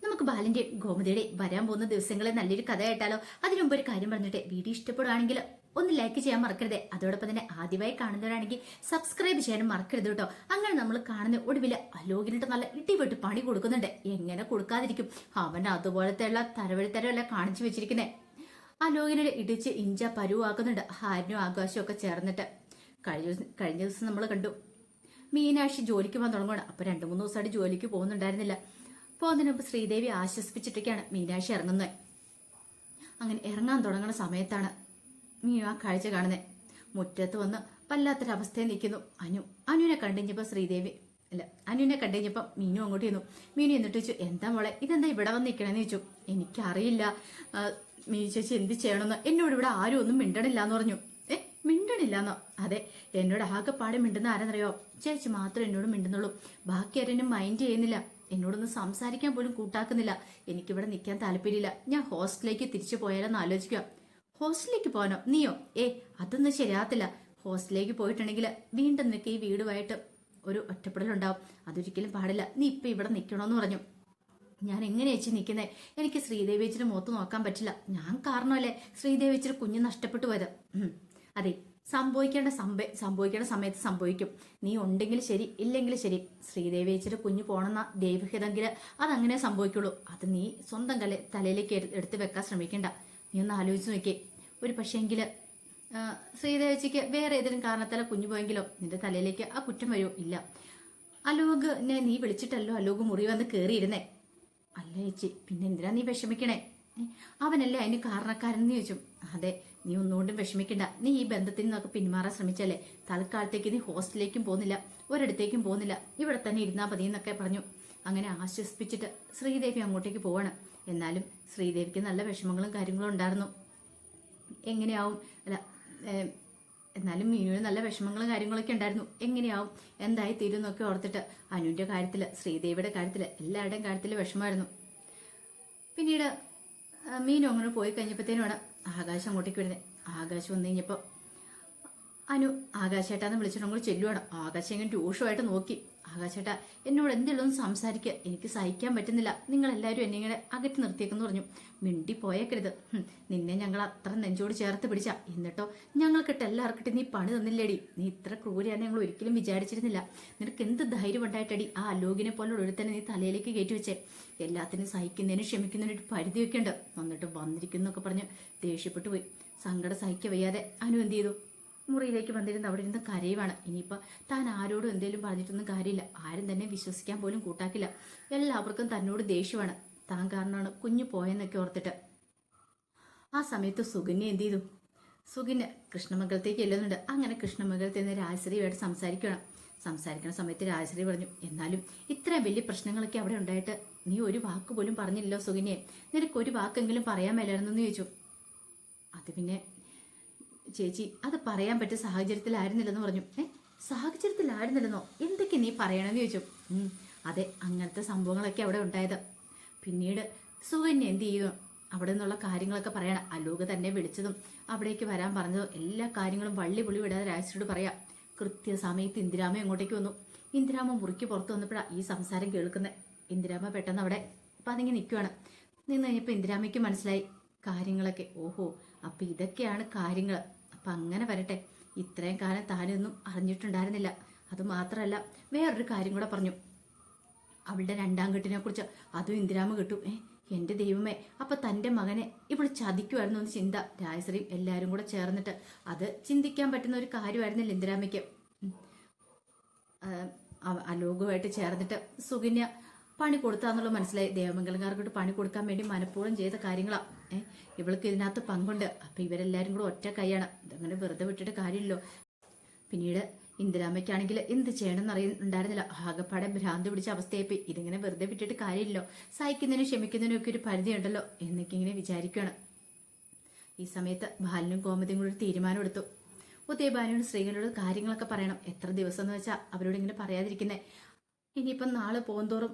നമുക്ക് ബാലിന്റെ ഗോമതിയുടെ വരാൻ പോകുന്ന ദിവസങ്ങളെ നല്ലൊരു കഥ കേട്ടാലോ? അതിനു മുമ്പ് ഒരു കാര്യം പറഞ്ഞിട്ട് വീഡിയോ ഇഷ്ടപ്പെടുകയാണെങ്കിൽ ഒന്ന് ലൈക്ക് ചെയ്യാൻ മറക്കരുത്. അതോടൊപ്പം തന്നെ ആദ്യമായി കാണുന്നവരാണെങ്കിൽ സബ്സ്ക്രൈബ് ചെയ്യാനും മറക്കരുത് കേട്ടോ. അങ്ങനെ നമ്മൾ കാണുന്ന ഒടുവിൽ അലോകിനിട്ട് നല്ല ഇടിവെട്ട് പണി കൊടുക്കുന്നുണ്ട്. എങ്ങനെ കൊടുക്കാതിരിക്കും? അവൻ അതുപോലത്തെ ഉള്ള തരവഴിത്തരമല്ല കാണിച്ചു വെച്ചിരിക്കുന്നേ. അലോകിനെ ഇടിച്ച് ഇഞ്ച പരുവാക്കുന്നുണ്ട്. ഹാരിനും ആകാശവും ഒക്കെ ചേർന്നിട്ട് കഴിഞ്ഞ ദിവസം നമ്മൾ കണ്ടു മീനാക്ഷി ജോലിക്ക് പോകാൻ തുടങ്ങുകയാണ്. അപ്പൊ 2-3 ദിവസമായിട്ട് ജോലിക്ക് പോകുന്നുണ്ടായിരുന്നില്ല. പോകുന്നതിന് മുമ്പ് ശ്രീദേവി ആശ്വസിപ്പിച്ചിട്ടൊക്കെയാണ് മീനാക്ഷി ഇറങ്ങുന്നത്. അങ്ങനെ ഇറങ്ങാൻ തുടങ്ങുന്ന സമയത്താണ് മീനു ആ കാഴ്ച കാണുന്നത്. മുറ്റത്ത് വന്ന് വല്ലാത്തൊരവസ്ഥയിൽ നിൽക്കുന്നു അനുവിനെ കണ്ടുകഴിഞ്ഞപ്പോ ശ്രീദേവി അനുവിനെ കണ്ടുകഴിഞ്ഞപ്പോ മീനു അങ്ങോട്ട് ചെന്നു. മീനു എന്നിട്ട് ചോദിച്ചു, എന്താ മോളെ ഇതെന്താ ഇവിടെ വന്ന് നിൽക്കണമെന്ന് ചോദിച്ചു. എനിക്കറിയില്ല മീനു ചേച്ചി എന്ത് ചെയ്യണമെന്ന്. എന്നോട് ഇവിടെ ആരും ഒന്നും മിണ്ടണില്ല എന്ന് പറഞ്ഞു. മിണ്ടണില്ലാന്നോ? അതെ, എന്നോട് ആകെപ്പാടെ മിണ്ടുന്ന ആരെന്നറിയോ? ചേച്ചി മാത്രം എന്നോട് മിണ്ടുന്നുള്ളൂ. ബാക്കി ആരെന്നും മൈൻഡ് ചെയ്യുന്നില്ല. എന്നോടൊന്ന് സംസാരിക്കാൻ പോലും കൂട്ടാക്കുന്നില്ല. എനിക്കിവിടെ നിൽക്കാൻ താല്പര്യമില്ല. ഞാൻ ഹോസ്റ്റലിലേക്ക് തിരിച്ചു പോയാലെന്ന് ആലോചിക്കുക. ഹോസ്റ്റലിലേക്ക് പോകാനോ? നീയോ? അതൊന്നും ശരിയാകത്തില്ല. ഹോസ്റ്റലിലേക്ക് പോയിട്ടുണ്ടെങ്കിൽ വീണ്ടും നിനക്ക് ഈ വീടുമായിട്ട് ഒരു ഒറ്റപ്പെടലുണ്ടാവും. അതൊരിക്കലും പാടില്ല. നീ ഇപ്പൊ ഇവിടെ നിൽക്കണമെന്ന് പറഞ്ഞു. ഞാൻ എങ്ങനെ ചേച്ചി നിൽക്കുന്നത്? എനിക്ക് ശ്രീദേവി ചേച്ചിയുടെ മുഖത്ത് നോക്കാൻ പറ്റില്ല. ഞാൻ കാരണമല്ലേ ശ്രീദേവി ചേച്ചിയുടെ കുഞ്ഞ് നഷ്ടപ്പെട്ടു പോയത്. അതെ, സംഭവിക്കേണ്ട സമയത്ത് സംഭവിക്കും. നീ ഉണ്ടെങ്കിൽ ശരി, ഇല്ലെങ്കിൽ ശരി. ശ്രീദേവി ചേച്ചിയുടെ കുഞ്ഞ് പോണെന്ന ദൈവഹിതമെങ്കിൽ അതങ്ങനെ സംഭവിക്കുള്ളൂ. അത് നീ സ്വന്തം തലയിലേക്ക് എടുത്ത് വെക്കാൻ ശ്രമിക്കണ്ട. നീ ഒന്ന് ആലോചിച്ച് നോക്കിയേ. ഒരു പക്ഷേങ്കിൽ ശ്രീദേവിച്ചിക്ക് വേറെ ഏതെങ്കിലും കാരണത്താല കുഞ്ഞു പോയെങ്കിലോ നിന്റെ തലയിലേക്ക് ആ കുറ്റം വരുമോ? ഇല്ല. അലോകിനെ നീ വിളിച്ചിട്ടല്ലോ അലോക് മുറി വന്ന് കയറിയിരുന്നേ. അല്ല ചേച്ചി, പിന്നെ എന്തിനാ നീ വിഷമിക്കണേ? അവനല്ലേ അതിന് കാരണക്കാരെന്ന് ചോദിച്ചു. അതെ, നീ ഒന്നുകൊണ്ടും വിഷമിക്കണ്ട. നീ ഈ ബന്ധത്തിൽ നിന്നൊക്കെ പിന്മാറാൻ ശ്രമിച്ചല്ലേ. തൽക്കാലത്തേക്ക് നീ ഹോസ്റ്റലിലേക്കും പോകുന്നില്ല, ഒരിടത്തേക്കും പോകുന്നില്ല, ഇവിടെ തന്നെ ഇരുന്നാ മതി എന്നൊക്കെ പറഞ്ഞു. അങ്ങനെ ആശ്വസിപ്പിച്ചിട്ട് ശ്രീദേവി അങ്ങോട്ടേക്ക് പോവാണ്. എന്നാലും ശ്രീദേവിക്ക് നല്ല വിഷമങ്ങളും കാര്യങ്ങളും ഉണ്ടായിരുന്നു. എങ്ങനെയാവും എന്നാലും മീനുവിന് നല്ല വിഷമങ്ങളും കാര്യങ്ങളൊക്കെ ഉണ്ടായിരുന്നു. എങ്ങനെയാവും, എന്തായി തീരും എന്നൊക്കെ ഓർത്തിട്ട് അനുവിന്റെ കാര്യത്തില്, ശ്രീദേവിയുടെ കാര്യത്തില്, എല്ലാവരുടെയും കാര്യത്തില് വിഷമമായിരുന്നു. പിന്നീട് മീനു അങ്ങനെ പോയി കഴിഞ്ഞപ്പോഴത്തേനുമാണ് ആകാശം അങ്ങോട്ടേക്ക് വരുന്നത്. ആകാശം വന്നു കഴിഞ്ഞപ്പോൾ ആകാശേട്ടാന്ന് വിളിച്ചിട്ട് അങ്ങോട്ട് ചെല്ലുവാണ്. ആകാശം ഇങ്ങനെ രൂക്ഷമായിട്ട് നോക്കി. ആകാശേട്ടാ, എന്നോട് എന്തെങ്കിലും സംസാരിക്കുക, എനിക്ക് സഹിക്കാൻ പറ്റുന്നില്ല. നിങ്ങൾ എല്ലാവരും എന്നെ ഇങ്ങനെ അകറ്റി നിർത്തിയേക്കെന്ന് പറഞ്ഞു. മിണ്ടി പോയേക്കരുത്. നിന്നെ ഞങ്ങൾ അത്ര നെഞ്ചോട് ചേർത്ത് പിടിച്ച, എന്നിട്ടോ ഞങ്ങൾക്കിട്ട് എല്ലാവർക്കിട്ട് നീ പണി തന്നില്ലേടി. നീ ഇത്ര ക്രൂരാന്ന് ഞങ്ങൾ ഒരിക്കലും വിചാരിച്ചിരുന്നില്ല. നിനക്ക് എന്ത് ധൈര്യം ഉണ്ടായിട്ടടി ആ അലോകിനെ പോലെ ഒരുത്തന്നെ നീ തലയിലേക്ക് കയറ്റി വെച്ചേ. എല്ലാത്തിനും സഹിക്കുന്നതിനും ക്ഷമിക്കുന്നതിനും ഒരു പരിധിയൊക്കെ ഉണ്ട്. വന്നിട്ട് വന്നിരിക്കുന്നൊക്കെ പറഞ്ഞ് ദേഷ്യപ്പെട്ടു പോയി. സങ്കടം സഹിക്ക വയ്യാതെ അനു എന്ത് ചെയ്തു? മുറിയിലേക്ക് വന്നിരുന്ന് അവിടെ ഇരുന്ന് കരയുവാണ്. ഇനിയിപ്പോൾ താൻ ആരോടും എന്തെങ്കിലും പറഞ്ഞിട്ടൊന്നും കാര്യമില്ല. ആരും തന്നെ വിശ്വസിക്കാൻ പോലും കൂട്ടാക്കില്ല. എല്ലാവർക്കും തന്നോട് ദേഷ്യമാണ്. താൻ കാരണമാണ് കുഞ്ഞു പോയെന്നൊക്കെ ഓർത്തിട്ട്. ആ സമയത്ത് സുകന്യ എന്ത് ചെയ്തു? സുകന്യ കൃഷ്ണമംഗലത്തേക്ക് ചെല്ലുന്നുണ്ട്. അങ്ങനെ കൃഷ്ണമംഗലത്തിൽ നിന്ന് രാജശ്രീയുമായിട്ട് സംസാരിക്കുന്ന സമയത്ത് രാജശ്രീ പറഞ്ഞു, എന്നാലും ഇത്രയും വലിയ പ്രശ്നങ്ങളൊക്കെ അവിടെ ഉണ്ടായിട്ട് നീ ഒരു വാക്ക് പോലും പറഞ്ഞില്ലല്ലോ സുകന്യെ. നിനക്ക് ഒരു വാക്കെങ്കിലും പറയാൻ മേലായിരുന്നെന്ന് ചോദിച്ചു. അത് പിന്നെ ചേച്ചി, അത് പറയാൻ പറ്റിയ സാഹചര്യത്തിലായിരുന്നില്ലെന്ന് പറഞ്ഞു. സാഹചര്യത്തിലായിരുന്നില്ലെന്നോ? എന്തൊക്കെ നീ പറയണമെന്ന് ചോദിച്ചു. അതെ, അങ്ങനത്തെ സംഭവങ്ങളൊക്കെ അവിടെ ഉണ്ടായത്. പിന്നീട് സുകന്യ എന്ത് ചെയ്യുന്നു? അവിടെ നിന്നുള്ള കാര്യങ്ങളൊക്കെ പറയണം. അലോക് തന്നെ വിളിച്ചതും അവിടേക്ക് വരാൻ പറഞ്ഞതും എല്ലാ കാര്യങ്ങളും വള്ളി പുള്ളി വിടാതെ രാജശ്രീയോട് പറയാം. കൃത്യസമയത്ത് ഇന്ദിരാമ അങ്ങോട്ടേക്ക് വന്നു. ഇന്ദിരാമ മുറിക്ക് പുറത്ത് വന്നപ്പോഴാണ് ഈ സംസാരം കേൾക്കുന്നത്. ഇന്ദിരാമ പെട്ടെന്ന് അവിടെ പതുങ്ങി നിൽക്കുവാണ്. നിന്ന് കഴിഞ്ഞപ്പോൾ ഇന്ദിരാമയ്ക്ക് മനസ്സിലായി കാര്യങ്ങളൊക്കെ. ഓഹോ, അപ്പൊ ഇതൊക്കെയാണ് കാര്യങ്ങൾ. അപ്പൊ അങ്ങനെ വരട്ടെ. ഇത്രയും കാലം താനൊന്നും അറിഞ്ഞിട്ടുണ്ടായിരുന്നില്ല. അത് മാത്രമല്ല, വേറൊരു കാര്യം കൂടെ പറഞ്ഞു. അവളുടെ 2ാം കെട്ടിനെ കുറിച്ച് അതും ഇന്ദിരാമ കേട്ടു. എന്റെ ദൈവമേ, അപ്പൊ തന്റെ മകനെ ഇവൾ ചതിക്കുമായിരുന്നു എന്ന് ചിന്ത. രാജശ്രീയും എല്ലാവരും കൂടെ ചേർന്നിട്ട് അത് ചിന്തിക്കാൻ പറ്റുന്ന ഒരു കാര്യമായിരുന്നില്ല ഇന്ദിരാമയ്ക്ക്. അലോകുമായിട്ട് ചേർന്നിട്ട് സുകന്യ പണി കൊടുത്താന്നുള്ളത് മനസ്സിലായി. ദേവമംഗലംകാർക്കോട്ട് പണി കൊടുക്കാൻ വേണ്ടി മനഃപൂർവ്വം ചെയ്ത കാര്യങ്ങളാ. ഇവൾക്ക് ഇതിനകത്ത് പങ്കുണ്ട്. അപ്പൊ ഇവരെല്ലാരും കൂടെ ഒറ്റ കൈയാണ്. ഇതങ്ങനെ വെറുതെ വിട്ടിട്ട് കാര്യമില്ലല്ലോ. പിന്നീട് ഇന്ദിരാമയ്ക്കാണെങ്കിൽ എന്ത് ചെയ്യണമെന്ന് അറിയുന്നുണ്ടായിരുന്നില്ല. ആകെപ്പാടെ ഭ്രാന്ത് പിടിച്ച അവസ്ഥയായിപ്പോയി. ഇതിങ്ങനെ വെറുതെ വിട്ടിട്ട് കാര്യമില്ലല്ലോ. സഹിക്കുന്നതിനും ക്ഷമിക്കുന്നതിനും ഒക്കെ ഒരു പരിധി ഉണ്ടല്ലോ എന്നൊക്കെ ഇങ്ങനെ വിചാരിക്കുകയാണ്. ഈ സമയത്ത് ബാലനും കോമതിയും കൂടി ഒരു തീരുമാനം എടുത്തു. ഉദയഭാനുവിന് സ്ത്രീകളോട് കാര്യങ്ങളൊക്കെ പറയണം. എത്ര ദിവസം എന്ന് വെച്ചാൽ അവരോട് ഇങ്ങനെ പറയാതിരിക്കുന്നേ. ഇനിയിപ്പം നാളെ പോകുന്തോറും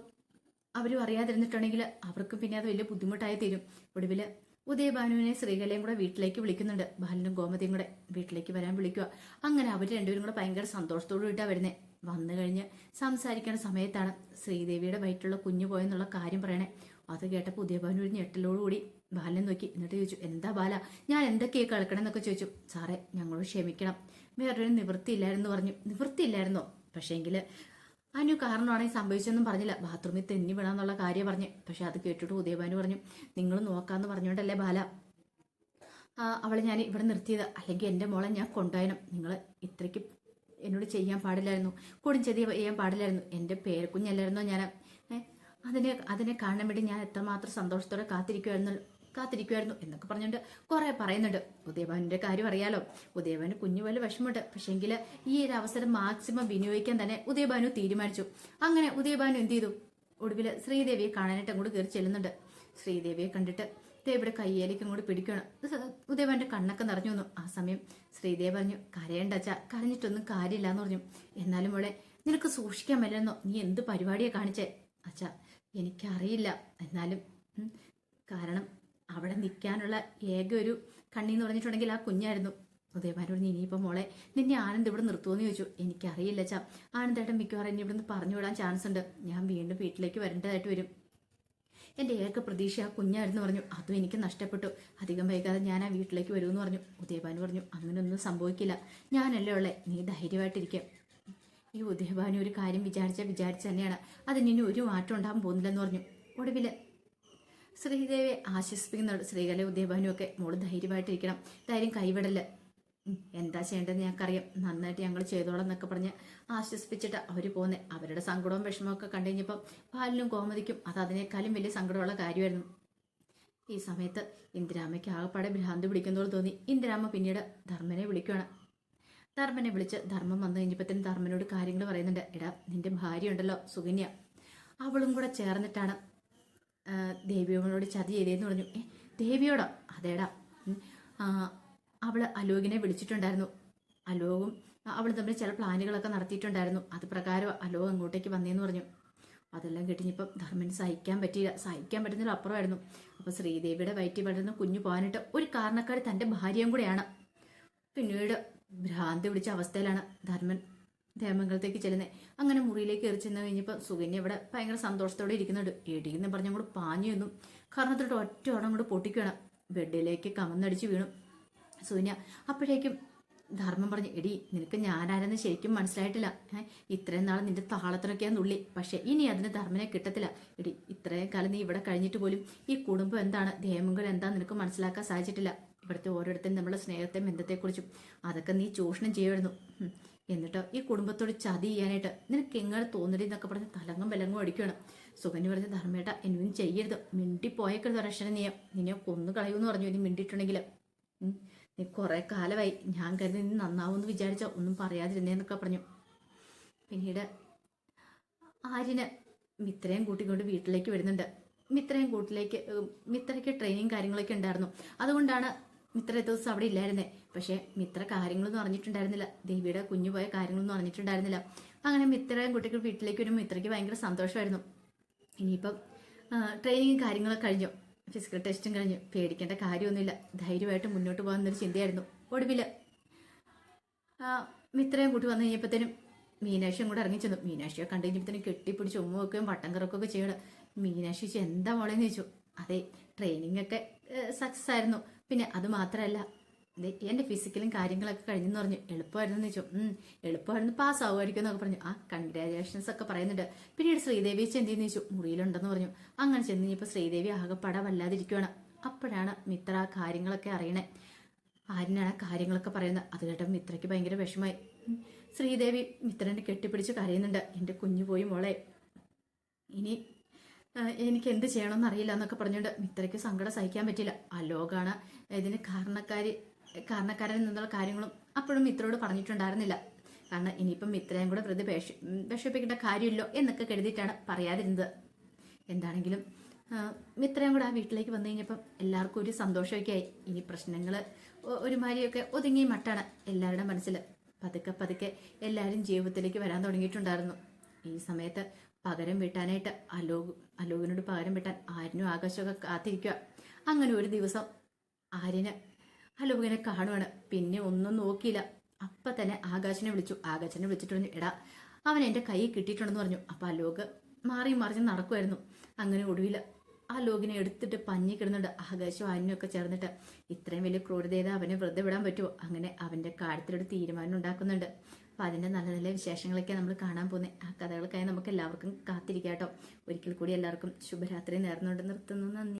അവരും അറിയാതിരുന്നിട്ടുണ്ടെങ്കിൽ അവർക്കും പിന്നെ അത് വലിയ ബുദ്ധിമുട്ടായി തീരും. ഒടുവില് ഉദയഭാനുവിനെ ശ്രീകലയും കൂടെ വീട്ടിലേക്ക് വിളിക്കുന്നുണ്ട്. ബാലനും ഗോമതിയും കൂടെ വീട്ടിലേക്ക് വരാൻ വിളിക്കുക. അങ്ങനെ അവർ രണ്ടുപേരും കൂടെ ഭയങ്കര സന്തോഷത്തോടു കൂടിയിട്ടാണ് വരുന്നത്. വന്നു കഴിഞ്ഞ് സംസാരിക്കുന്ന സമയത്താണ് ശ്രീദേവിയുടെ വയറ്റിലുള്ള കുഞ്ഞു പോയെന്നുള്ള കാര്യം പറയണേ. അത് കേട്ടപ്പോൾ ഉദയഭാനു ഒരു ഞെട്ടലോടുകൂടി ബാലനെ നോക്കി. എന്നിട്ട് ചോദിച്ചു, എന്താ ബാല, ഞാൻ എന്തൊക്കെയാ കളിക്കണമെന്നൊക്കെ ചോദിച്ചു. സാറേ, ഞങ്ങളോട് ക്ഷമിക്കണം, വേറൊരു നിവൃത്തിയില്ലായിരുന്നു പറഞ്ഞു. നിവൃത്തിയില്ലായിരുന്നോ? പക്ഷേങ്കിൽ അനു കാരണമാണെങ്കിൽ സംഭവിച്ചൊന്നും പറഞ്ഞില്ല, ബാത്റൂമിൽ തെന്നി വീണാന്നുള്ള കാര്യം പറഞ്ഞു. പക്ഷെ അത് കേട്ടിട്ട് ഉദയഭാനു പറഞ്ഞു, നിങ്ങൾ നോക്കാമെന്ന് പറഞ്ഞുകൊണ്ടല്ലേ ബാല അവളെ ഞാൻ ഇവിടെ നിർത്തിയത്, അല്ലെങ്കിൽ എൻ്റെ മോളെ ഞാൻ കൊണ്ടുപോയനും. നിങ്ങൾ ഇത്രയ്ക്ക് എന്നോട് ചെയ്യാൻ പാടില്ലായിരുന്നു, കൊടുംചെതി ചെയ്യാൻ പാടില്ലായിരുന്നു. എൻ്റെ പേരക്കുഞ്ഞല്ലായിരുന്നോ ഞാൻ? അതിനെ കാണാൻ വേണ്ടി ഞാൻ എത്രമാത്രം സന്തോഷത്തോടെ കാത്തിരിക്കുമായിരുന്നു എന്നൊക്കെ പറഞ്ഞുകൊണ്ട് കുറെ പറയുന്നുണ്ട്. ഉദയഭാനുവിന്റെ കാര്യം അറിയാലോ, ഉദയഭാനു കുഞ്ഞു പോലെ വിഷമമുണ്ട്. പക്ഷെങ്കിൽ ഈ ഒരു അവസരം മാക്സിമം വിനിയോഗിക്കാൻ തന്നെ ഉദയഭാനു തീരുമാനിച്ചു. അങ്ങനെ ഉദയഭാനു എന്ത് ചെയ്തു, ഒടുവിൽ ശ്രീദേവിയെ കാണാനായിട്ട് അങ്ങോട്ട് കയറി ചെല്ലുന്നുണ്ട്. ശ്രീദേവിയെ കണ്ടിട്ട് ദേവിയുടെ കയ്യേലേക്ക് അങ്ങോട്ട് പിടിക്കണം. ഉദയഭാന്റെ കണ്ണൊക്കെ നിറഞ്ഞു വന്നു. ആ സമയം ശ്രീദേവി പറഞ്ഞു, കരയണ്ട അച്ഛാ, കരഞ്ഞിട്ടൊന്നും കാര്യമില്ല എന്ന് പറഞ്ഞു. എന്നാലും മോളെ, നിനക്ക് സൂക്ഷിക്കാൻ പറ്റുന്നോ? നീ എന്ത് പരിപാടിയാ കാണിച്ചേ? അച്ഛാ, എനിക്കറിയില്ല, എന്നാലും കാരണം അവിടെ നിൽക്കാനുള്ള ഏക ഒരു കണ്ണീന്ന് പറഞ്ഞിട്ടുണ്ടെങ്കിൽ ആ കുഞ്ഞായിരുന്നു. ഉദയഭാനു പറഞ്ഞു, ഇനിയിപ്പോൾ മോളെ നിന്നെ ആനന്ദ് ഇവിടെ നിർത്തുമെന്ന് ചോദിച്ചു. എനിക്കറിയില്ല അച്ഛാ, ആനന്ദേട്ടൻ മിക്കവാറും എന്നെ ഇവിടുന്ന് പറഞ്ഞു വിടാൻ ചാൻസ് ഉണ്ട്. ഞാൻ വീണ്ടും വീട്ടിലേക്ക് വരേണ്ടതായിട്ട് വരും. എൻ്റെ ഏക പ്രതീക്ഷ ആ കുഞ്ഞായിരുന്നു പറഞ്ഞു. അതും എനിക്ക് നഷ്ടപ്പെട്ടു. അധികം വൈകാതെ ഞാൻ ആ വീട്ടിലേക്ക് വരുമെന്ന് പറഞ്ഞു. ഉദയഭാനു പറഞ്ഞു, അങ്ങനെയൊന്നും സംഭവിക്കില്ല, ഞാനല്ലേ ഉള്ളേ, നീ ധൈര്യമായിട്ടിരിക്കുക. ഈ ഉദയഭാനു ഒരു കാര്യം വിചാരിച്ച തന്നെയാണ്, അതിനി ഒരു മാറ്റം ഉണ്ടാകാൻ പോകുന്നില്ലെന്ന് പറഞ്ഞു. ഒടുവിൽ ശ്രീദേവിയെ ആശ്വസിപ്പിക്കുന്നുണ്ട് ശ്രീകല ഉദയഭാനു ഒക്കെ. മോള് ധൈര്യമായിട്ടിരിക്കണം, ധൈര്യം കൈവിടല്ല, എന്താ ചെയ്യേണ്ടതെന്ന് ഞങ്ങൾക്കറിയാം, നന്നായിട്ട് ഞങ്ങൾ ചെയ്തോളാം എന്നൊക്കെ പറഞ്ഞ് ആശ്വസിപ്പിച്ചിട്ട് അവർ പോകുന്നത്. അവരുടെ സങ്കടവും വിഷമവും ഒക്കെ കണ്ടു കഴിഞ്ഞപ്പം ബാലിനും കോമതിക്കും അത് അതിനേക്കാളും വലിയ സങ്കടമുള്ള കാര്യമായിരുന്നു. ഈ സമയത്ത് ഇന്ദിരാമ്മയ്ക്ക് ആകെപ്പാടെ ഭ്രാന്ത് പിടിക്കുന്നതോട് തോന്നി. ഇന്ദിരാമ്മ പിന്നീട് ധർമ്മനെ വിളിക്കുകയാണ്. ധർമ്മനെ വിളിച്ച് ധർമ്മം വന്നു കഴിഞ്ഞപ്പോഴത്തേനും ധർമ്മനോട് കാര്യങ്ങൾ പറയുന്നുണ്ട്. എടാ, നിന്റെ ഭാര്യ ഉണ്ടല്ലോ സുകന്യ, അവളും കൂടെ ചേർന്നിട്ടാണ് ദേവിയോട് ചതി ചെയ്തതെന്ന് പറഞ്ഞു. ദേവിയോടോ? അതേടാ, അവള് അലോകിനെ വിളിച്ചിട്ടുണ്ടായിരുന്നു. അലോകും അവൾ തമ്മിൽ ചില പ്ലാനുകളൊക്കെ നടത്തിയിട്ടുണ്ടായിരുന്നു. അത് പ്രകാരം അലോക് അങ്ങോട്ടേക്ക് വന്നേന്ന് പറഞ്ഞു. അതെല്ലാം കിട്ടിഞ്ഞപ്പം ധർമ്മന് സഹിക്കാൻ പറ്റുന്നതിൽ അപ്പുറമായിരുന്നു. അപ്പോൾ ശ്രീദേവിയുടെ വയറ്റിൽ വളർന്ന് കുഞ്ഞു പോകാനിട്ട് ഒരു കാരണക്കാരി തൻ്റെ ഭാര്യയും കൂടെയാണ്. പിന്നീട് ഭ്രാന്തി പിടിച്ച അവസ്ഥയിലാണ് ധർമ്മൻ ദേവമംഗലത്തേക്ക് ചെല്ലുന്നത്. അങ്ങനെ മുറിയിലേക്ക് കയറി ചെന്ന് കഴിഞ്ഞപ്പോൾ സുകന്യ ഇവിടെ ഭയങ്കര സന്തോഷത്തോടെ ഇരിക്കുന്നുണ്ട്. എടിയെന്ന് പറഞ്ഞങ്ങോട്ട് പാഞ്ഞു നിന്നു. കാരണത്തിലോട്ട് ഒറ്റ ഓടം കൂടെ പൊട്ടിക്കുകയാണ്. ബെഡിലേക്ക് കമന്നടിച്ച് വീണു സുകന്യ. അപ്പോഴേക്കും ധർമ്മം പറഞ്ഞു, എടി നിനക്ക് ഞാനാരെന്ന് ശരിക്കും മനസ്സിലായിട്ടില്ല. ഇത്രയും നാൾ നിന്റെ താളത്തിനൊക്കെയാണ് നുള്ളി, പക്ഷെ ഇനി അതിന് ധർമ്മനെ കിട്ടത്തില്ല. എടി, ഇത്രയും കാലം നീ ഇവിടെ കഴിഞ്ഞിട്ട് പോലും ഈ കുടുംബം എന്താണ്, ദേവമംഗലം എന്താന്ന് നിനക്ക് മനസ്സിലാക്കാൻ സാധിച്ചിട്ടില്ല. ഇവിടുത്തെ ഓരോരുത്തരും നമ്മളെ സ്നേഹത്തെ ബന്ധത്തെക്കുറിച്ചും അതൊക്കെ നീ ചൂഷണം ചെയ്യുമായിരുന്നു. എന്നിട്ടോ ഈ കുടുംബത്തോട് ചതി ചെയ്യാനായിട്ട് നിനക്ക് എങ്ങനെ തോന്നില്ല എന്നൊക്കെ പറഞ്ഞ് തലങ്ങും വിലങ്ങും അടിക്കുകയാണ്. സുകന്യ പറഞ്ഞ, ധർമ്മേട്ട എന്നൊന്നും ചെയ്യരുത്, മിണ്ടിപ്പോയേക്കരുത്, ഒരക്ഷരം നിന്നെ കൊന്നു കളയൂന്ന് പറഞ്ഞു. ഇനി മിണ്ടിയിട്ടുണ്ടെങ്കിൽ നീ കുറെ കാലമായി, ഞാൻ കരുതി നീ നന്നാവുമെന്ന് വിചാരിച്ചോ, ഒന്നും പറയാതിരുന്നേന്നൊക്കെ പറഞ്ഞു. പിന്നീട് ആര്യന് മിത്രയും കൂട്ടിക്കൊണ്ട് വീട്ടിലേക്ക് വരുന്നുണ്ട്. മിത്രയ്ക്ക് ട്രെയിനിങ് കാര്യങ്ങളൊക്കെ ഉണ്ടായിരുന്നു. അതുകൊണ്ടാണ് മിത്ര ദിവസം അവിടെ ഇല്ലായിരുന്നേ. പക്ഷെ മിത്ര കാര്യങ്ങളൊന്നും അറിഞ്ഞിട്ടുണ്ടായിരുന്നില്ല, ദേവിയുടെ കുഞ്ഞു പോയ കാര്യങ്ങളൊന്നും അറിഞ്ഞിട്ടുണ്ടായിരുന്നില്ല. അങ്ങനെ മിത്രയും കുട്ടികൾ വീട്ടിലേക്ക് വരുമ്പോൾ മിത്രയ്ക്ക് ഭയങ്കര സന്തോഷമായിരുന്നു. ഇനിയിപ്പം ട്രെയിനിങ്ങും കാര്യങ്ങളൊക്കെ കഴിഞ്ഞു, ഫിസിക്കൽ ടെസ്റ്റും കഴിഞ്ഞു, പേടിക്കേണ്ട കാര്യമൊന്നുമില്ല, ധൈര്യമായിട്ട് മുന്നോട്ട് പോകാമെന്നൊരു ചിന്തയായിരുന്നു. ഒടുവിൽ മിത്രയും കൂട്ടി വന്നു കഴിഞ്ഞപ്പോഴത്തേനും മീനാക്ഷിയും കൂടെ ഇറങ്ങി ചെന്നു. മീനാക്ഷിയെ കണ്ടു കഴിഞ്ഞപ്പോഴത്തേനും കെട്ടിപ്പിടിച്ച് ഉമ്മ വെക്കുകയും വട്ടം കറക്കുകയൊക്കെ ചെയ്യണം. മീനാക്ഷി എന്താ മോളെന്ന് ചോദിച്ചു. അതെ, ട്രെയിനിങ് ഒക്കെ സക്സസ് ആയിരുന്നു, പിന്നെ അത് മാത്രമല്ല എൻ്റെ ഫിസിക്കലും കാര്യങ്ങളൊക്കെ കഴിഞ്ഞെന്ന് പറഞ്ഞു. എളുപ്പമായിരുന്നു ചോദിച്ചു. എളുപ്പമായിരുന്നു, പാസ് ആവുമായിരിക്കും എന്നൊക്കെ പറഞ്ഞു. കൺഗ്രാജുലേഷൻസ് ഒക്കെ പറയുന്നുണ്ട്. പിന്നീട് ശ്രീദേവി ചെന്തിന്ന് ചോദിച്ചു. മുറിയിലുണ്ടെന്ന് പറഞ്ഞു. അങ്ങനെ ചെന്ന് കഴിഞ്ഞപ്പോൾ ശ്രീദേവി ആകെപ്പാടെ വല്ലാതിരിക്കുകയാണ്. അപ്പോഴാണ് മിത്ര കാര്യങ്ങളൊക്കെ അറിയണേ. ആര്യനാണ് കാര്യങ്ങളൊക്കെ പറയുന്നത്. അത് കേട്ടപ്പോൾ മിത്രയ്ക്ക് ഭയങ്കര വിഷമായി. ശ്രീദേവി മിത്രനെ കെട്ടിപ്പിടിച്ച് കരയുന്നുണ്ട്. എൻ്റെ കുഞ്ഞു പോയി മോളെ, ഇനി എനിക്ക് എന്ത് ചെയ്യണമെന്ന് അറിയില്ല എന്നൊക്കെ പറഞ്ഞുകൊണ്ട് മിത്രയ്ക്ക് സങ്കടം സഹിക്കാൻ പറ്റില്ല. അലോകാണ് ഇതിന് കാരണക്കാരൻ നിന്നുള്ള കാര്യങ്ങളും അപ്പോഴും മിത്രയോട് പറഞ്ഞിട്ടുണ്ടായിരുന്നില്ല. കാരണം ഇനിയിപ്പം മിത്രയും കൂടെ വെറുതെ വിഷമിപ്പിക്കേണ്ട കാര്യമില്ലോ എന്നൊക്കെ കരുതിയിട്ടാണ് പറയാതിരുന്നത്. എന്താണെങ്കിലും മിത്രയും കൂടെ ആ വീട്ടിലേക്ക് വന്നു കഴിഞ്ഞപ്പം എല്ലാവർക്കും ഒരു സന്തോഷമൊക്കെ ആയി. ഇനി പ്രശ്നങ്ങൾ ഒരുമാതിരിയൊക്കെ ഒതുങ്ങിയ മട്ടാണ് എല്ലാവരുടെ മനസ്സിൽ. പതുക്കെ പതുക്കെ എല്ലാവരും ജീവിതത്തിലേക്ക് വരാൻ തുടങ്ങിയിട്ടുണ്ടായിരുന്നു. ഈ സമയത്ത് പകരം വീട്ടാനായിട്ട് അലോകിനോട് പകരം വീട്ടാൻ ആര്യനും ആകാശമൊക്കെ കാത്തിരിക്കുക. അങ്ങനെ ഒരു ദിവസം ആര്യന് അലോകിനെ കാണുവാണ്. പിന്നെ ഒന്നും നോക്കിയില്ല, അപ്പം തന്നെ ആകാശിനെ വിളിച്ചു. ആകാശിനെ വിളിച്ചിട്ട് പറഞ്ഞു, എടാ അവൻ എൻ്റെ കൈ കിട്ടിയിട്ടുണ്ടെന്ന് പറഞ്ഞു. അപ്പൊ അലോക് മാറി മറിഞ്ഞ് നടക്കുമായിരുന്നു. അങ്ങനെ ഒടുവിൽ ആ ലോകിനെ എടുത്തിട്ട് പഞ്ഞി കിടന്നുണ്ട്. ആകാശവും ആനും ഒക്കെ ചേർന്നിട്ട് ഇത്രയും വലിയ ക്രൂരത ചെയ്താൽ അവനെ വെറുതെ വിടാൻ പറ്റുമോ? അങ്ങനെ അവന്റെ കാര്യത്തിലൊരു തീരുമാനം ഉണ്ടാക്കുന്നുണ്ട്. അപ്പൊ അതിന്റെ നല്ല നല്ല വിശേഷങ്ങളൊക്കെ നമ്മൾ കാണാൻ പോകുന്നത്. ആ കഥകൾക്കായി നമുക്ക് എല്ലാവർക്കും കാത്തിരിക്കാം കേട്ടോ. ഒരിക്കൽ കൂടി എല്ലാവർക്കും ശുഭരാത്രി നേർന്നുകൊണ്ട് നിർത്തുന്നു. നന്ദി.